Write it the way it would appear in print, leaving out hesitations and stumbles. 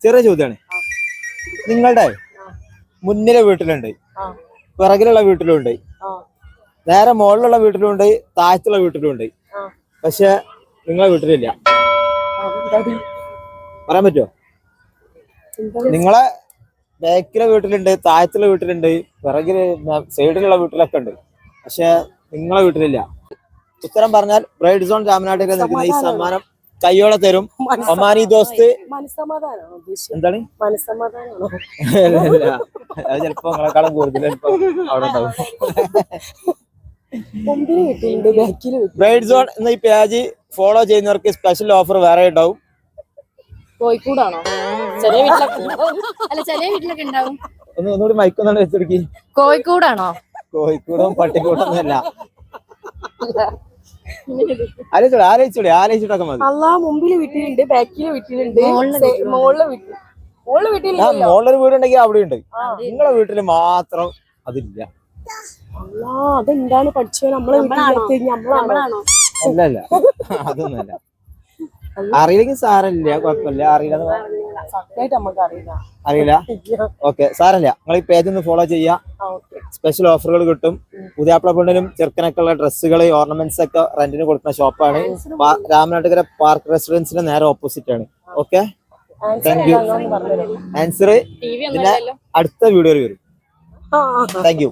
ചെറിയ ചോദ്യമാണ്. നിങ്ങളുടെ മുന്നിലെ വീട്ടിലുണ്ട്, പിറകിലുള്ള വീട്ടിലുണ്ട്, നേരെ മുകളിലുള്ള വീട്ടിലുണ്ട്, താഴത്തുള്ള വീട്ടിലുണ്ട്, പക്ഷെ നിങ്ങളെ വീട്ടിലില്ല. പറയാൻ പറ്റുമോ? നിങ്ങളെ ബാക്കിലെ വീട്ടിലുണ്ട്, താഴത്തുള്ള വീട്ടിലുണ്ട്, പിറകില് സൈഡിലുള്ള വീട്ടിലൊക്കെ ഉണ്ട്, പക്ഷെ നിങ്ങളെ വീട്ടിലില്ല. ഉത്തരം പറഞ്ഞാൽ ബ്രൈഡ് സോൺ രാമനാട്ടിൽ നിൽക്കുന്ന ഈ സമ്മാനം കയ്യോടെ തരും. ഒമാനി ദോസ്ത് എന്താണ്? അത് ചിലപ്പോ നിങ്ങളെക്കാളും കൂടുതൽ അവിടെ ഉണ്ടാവും. ബ്രൈഡ് സോൺ എന്ന ഈ പേജ് ഫോളോ ചെയ്യുന്നവർക്ക് സ്പെഷ്യൽ ഓഫർ വേറെ ഉണ്ടാവും. കോഴിക്കോടാണോ? ചെറിയ വീട്ടിലൊക്കെ ഉണ്ടാവും. ഒന്നുകൂടി മൈക്കൊന്നാണ് വെച്ചെടുക്കി. കോഴിക്കോടാണോ? കോഴിക്കോടും പട്ടിക്കോടൊന്നുമല്ല. ആലോചിച്ചോളെ മതി. മുമ്പില് വീട്ടിലുണ്ട്, ബാക്കില് വീട്ടിലുണ്ട്, മോളൊരു വീടുണ്ടെങ്കിൽ അവിടെ ഉണ്ട്. നിങ്ങളെ വീട്ടില് മാത്രം അതില്ല. അതെന്താണ് പഠിച്ചോ? നമ്മളെ അല്ലല്ല, അതൊന്നുമല്ല. അറിയില്ലെങ്കിൽ സാരമില്ല, കുഴപ്പമില്ല. അറിയില്ല, ഓക്കെ, സാരമില്ല. നിങ്ങൾ ഈ പേജ് ഒന്ന് ഫോളോ ചെയ്യാ, സ്പെഷ്യൽ ഓഫറുകൾ കിട്ടും. പുതിയാപ്ല പെണ്ണിനും ചെറുക്കനൊക്കെ ഉള്ള ഡ്രസ്സുകൾ, ഓർണമെന്റ്സ് ഒക്കെ റെന്റിന് കൊടുക്കുന്ന ഷോപ്പാണ്. രാമനാട്ടുകര പാർക്ക് റെസിഡൻസിന്റെ നേരെ ഓപ്പോസിറ്റ് ആണ്. Okay, thank you. ആൻസർ ഇതിന്റെ അടുത്ത വീഡിയോയിൽ വരും. Thank you.